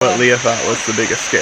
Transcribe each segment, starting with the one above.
What Leah thought was the biggest scare.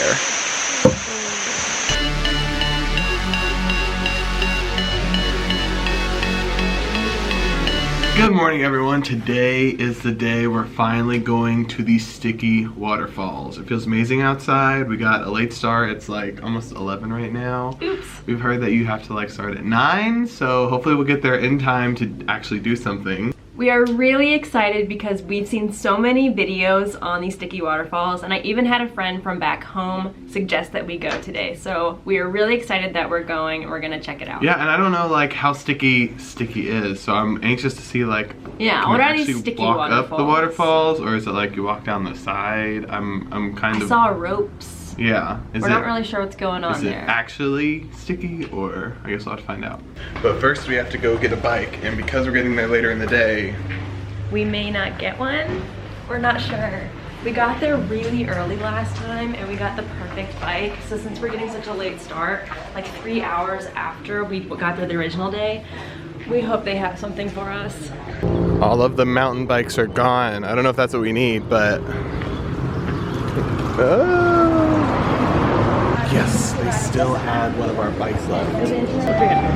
Good morning, everyone. Today is the day we're finally going to the Sticky Waterfalls. It feels amazing outside. We got a late start. It's like almost 11 right now. Oops. We've heard that you have to like start at 9, so hopefully we'll get there in time to actually do something. We are really excited because we've seen so many videos on these sticky waterfalls, and I even had a friend from back home suggest that we go today. So we are really excited that we're going and we're gonna check it out. Yeah, and I don't know like how sticky is, so I'm anxious to see like, yeah, what are these sticky walk waterfalls? up the waterfalls, or is it like you walk down the side? I'm kind of. I saw ropes. Yeah. We're not really sure what's going on there. Is it actually sticky, or I guess we'll have to find out. But first we have to go get a bike, and because we're getting there later in the day, we may not get one. We're not sure. We got there really early last time and we got the perfect bike. So since we're getting such a late start, like 3 hours after we got there the original day, we hope they have something for us. All of the mountain bikes are gone. I don't know if that's what we need, but yes, they still had one of our bikes left. Okay.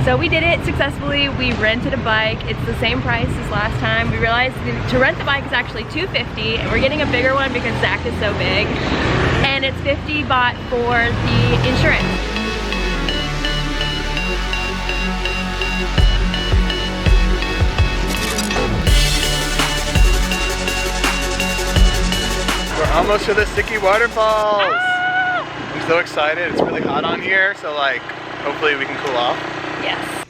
So we did it successfully. We rented a bike. It's the same price as last time. We realized to rent the bike is actually $250, and we're getting a bigger one because Zach is so big. And it's $50 baht for the insurance. We're almost to the Sticky Waterfalls. Ah! I'm so excited. It's really hot on here, so like hopefully we can cool off. Yes.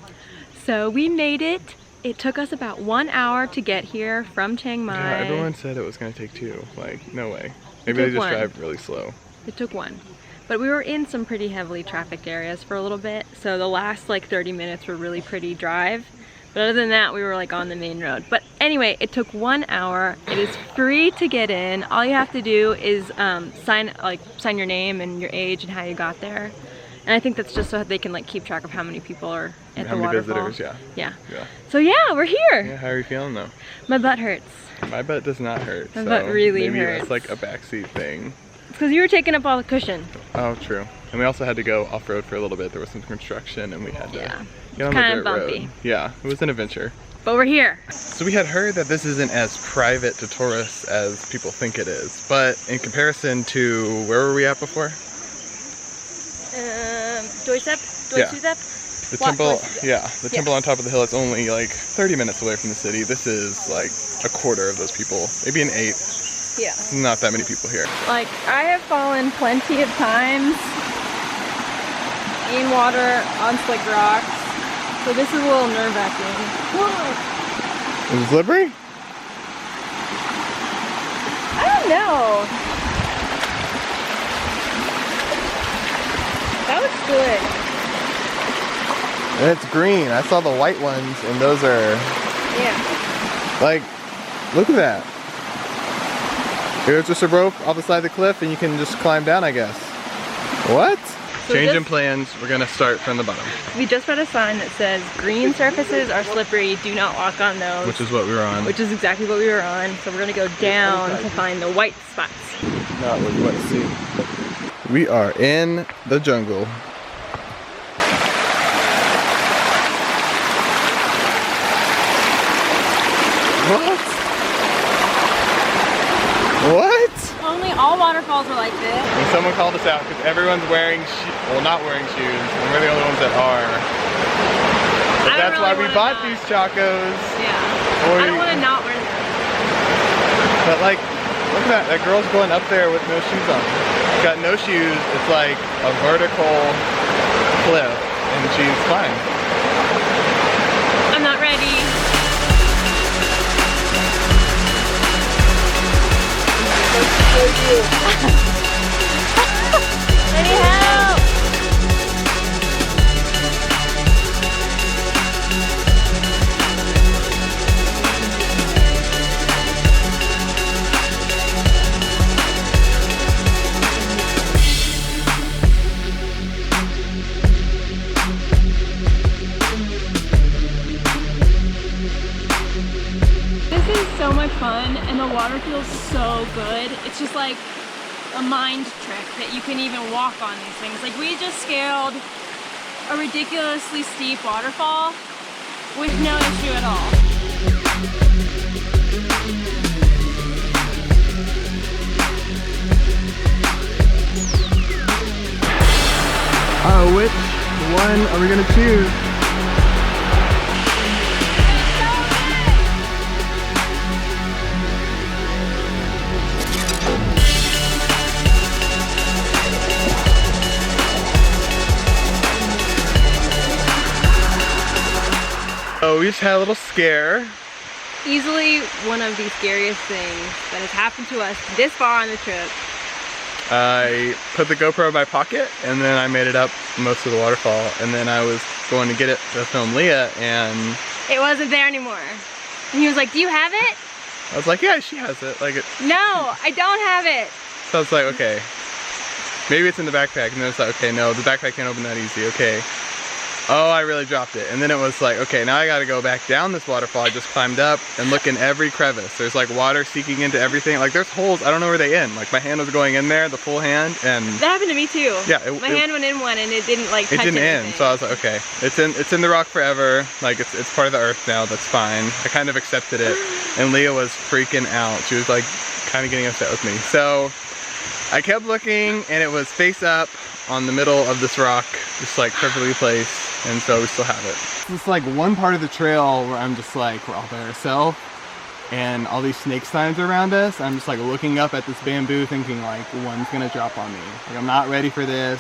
So we made it. It took us about 1 hour to get here from Chiang Mai. Yeah, everyone said it was gonna take 2. Like, no way. Maybe they just drive really slow. It took 1. But we were in some pretty heavily trafficked areas for a little bit. So the last like 30 minutes were really pretty drive. But other than that, we were like on the main road. But anyway, it took 1 hour. It is free to get in. All you have to do is sign your name and your age and how you got there. And I think that's just so they can like keep track of how many people are at the waterfall. How many visitors, yeah. So yeah, we're here. Yeah, how are you feeling though? My butt hurts. My butt does not hurt. My butt really hurts. Maybe it's like a backseat thing. It's because you were taking up all the cushion. Oh, true. And we also had to go off-road for a little bit. There was some construction and we had to get on the dirt road. Yeah, it was an adventure. But we're here. So we had heard that this isn't as private to tourists as people think it is. But in comparison to, where were we at before? The temple, the temple on top of the hill is only like 30 minutes away from the city. This is like a quarter of those people, maybe an eighth. Yeah. Not that many people here. Like, I have fallen plenty of times in water on slick rocks, so this is a little nerve-wracking. Is it slippery? I don't know. That looks good. And it's green. I saw the white ones, and those are... Yeah. Like, look at that. Here's just a rope off the side of the cliff, and you can just climb down, I guess. What? So Changing plans. We're gonna start from the bottom. We just read a sign that says, green surfaces are slippery, do not walk on those. Which is what we were on. Which is exactly what we were on. So we're gonna go down to find the white spots. Not what you want to see. We are in the jungle. What? What? Only all waterfalls are like this. And someone called us out because everyone's wearing, not wearing shoes, and we're the only ones that are. But that's why we bought these chacos. Yeah. I don't want to not wear them. But like, look at that. That girl's going up there with no shoes on. She's got no shoes. It's like a vertical cliff, and she's fine. I'm not ready. Anyhow. so much fun and the water feels so good. It's just like a mind trick that you can even walk on these things. Like we just scaled a ridiculously steep waterfall with no issue at all. Which one are we gonna choose? So we just had a little scare. Easily one of the scariest things that has happened to us this far on the trip. I put the GoPro in my pocket and then I made it up most of the waterfall, and then I was going to get it to film Leah and it wasn't there anymore. And he was like, do you have it? I was like, yeah, she has it. Like, no, I don't have it. So I was like, okay, maybe it's in the backpack. And then it's like, okay, no, the backpack can't open that easy. Okay. Oh, I really dropped it. And then it was like, okay, now I gotta go back down this waterfall. I just climbed up and look in every crevice. There's like water seeking into everything. Like there's holes, I don't know where they end. Like my hand was going in there, the full hand, and that happened to me too. Yeah, my hand went in one and it didn't like touch it didn't anything. end. So I was like, okay, it's in the rock forever. Like it's part of the earth now. That's fine. I kind of accepted it. And Leah was freaking out. She was like kind of getting upset with me. So I kept looking and it was face up on the middle of this rock, just like perfectly placed, and so we still have it. It's like one part of the trail where I'm just like, we're all by ourselves, and all these snake signs around us. I'm just like looking up at this bamboo thinking like, one's gonna drop on me. Like I'm not ready for this.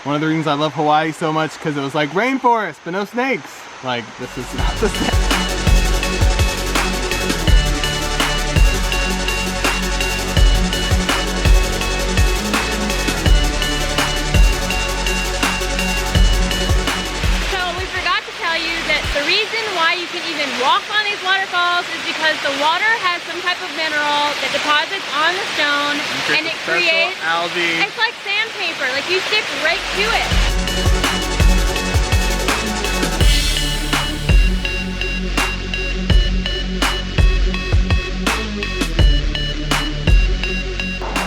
One of the reasons I love Hawaii so much, because it was like rainforest, but no snakes. Like, this is not the same. The reason why you can even walk on these waterfalls is because the water has some type of mineral that deposits on the stone and it creates algae. It's like sandpaper, like you stick right to it.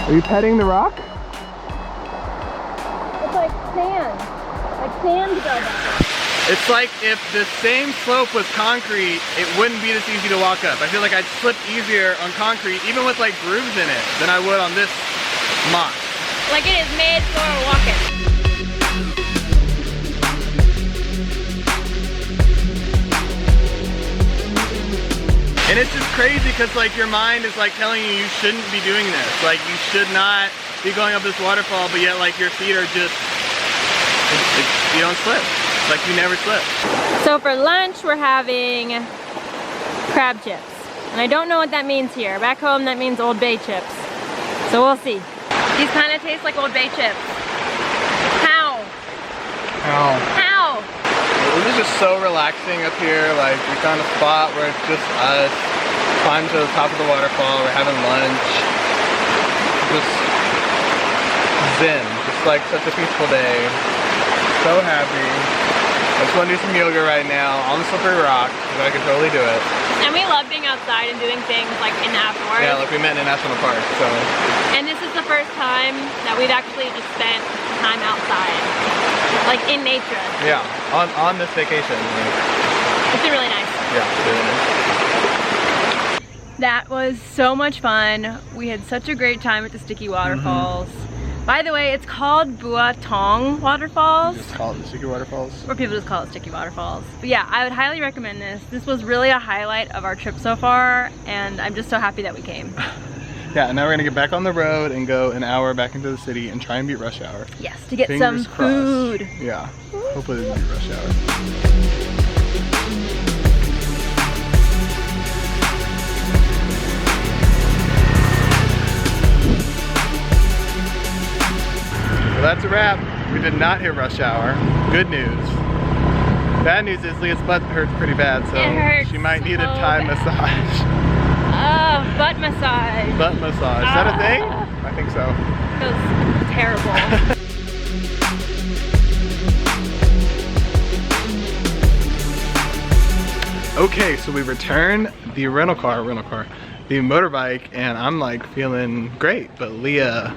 Are you petting the rock? It's like sand buildup. It's like if the same slope was concrete, it wouldn't be this easy to walk up. I feel like I'd slip easier on concrete, even with like grooves in it, than I would on this moss. Like it is made for walking. And it's just crazy because like your mind is like telling you shouldn't be doing this. Like you should not be going up this waterfall, but yet like your feet are just, you don't slip. Like you never slip. So for lunch we're having crab chips. And I don't know what that means here. Back home that means Old Bay chips. So we'll see. These kind of taste like Old Bay chips. How? How? This is just so relaxing up here. Like we found a spot where it's just us. Climbed to the top of the waterfall. We're having lunch. Just zen. Just like such a peaceful day. So happy. I just want to do some yoga right now on the slippery rock, but I can totally do it. And we love being outside and doing things like in the outdoors. Yeah, like we met in a national park, so. And this is the first time that we've actually just spent time outside, like in nature. Yeah, on this vacation. It's been really nice. Yeah, it's really nice. That was so much fun. We had such a great time at the Sticky Waterfalls. By the way, it's called Bua Thong Waterfalls. Just call it the Sticky Waterfalls. Or people just call it Sticky Waterfalls. But yeah, I would highly recommend this. This was really a highlight of our trip so far, and I'm just so happy that we came. Yeah, and now we're gonna get back on the road and go an hour back into the city and try and beat rush hour. Yes, to get Fingers some crossed. food. Yeah, hopefully we beat rush hour. That's a wrap. We did not hit rush hour. Good news. Bad news is Leah's butt hurts pretty bad, so she might need a Thai massage. Oh, butt massage. Butt massage. Is that a thing? I think so. Feels terrible. Okay, so we returned the rental car, the motorbike, and I'm like feeling great, but Leah,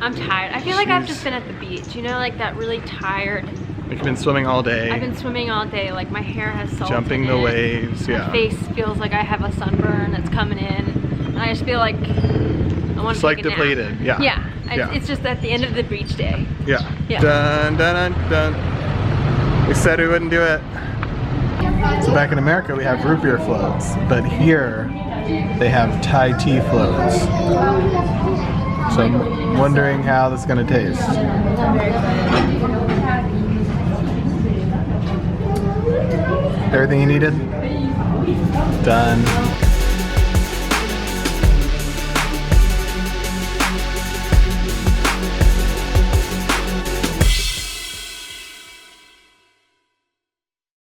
I'm tired. I feel like I've just been at the beach, you know, like that really tired. Like you've been swimming all day. I've been swimming all day, like my hair has salt Jumping in the it. waves, yeah. My face feels like I have a sunburn that's coming in, and I just feel like I want to take a nap. Depleted, yeah. Yeah, Yeah. It's just at the end of the beach day. Yeah. Yeah. Dun, dun, dun, dun. We said we wouldn't do it. So back in America we have root beer floats, but here they have Thai tea floats. So I'm wondering how this is gonna taste. Everything you needed? Done.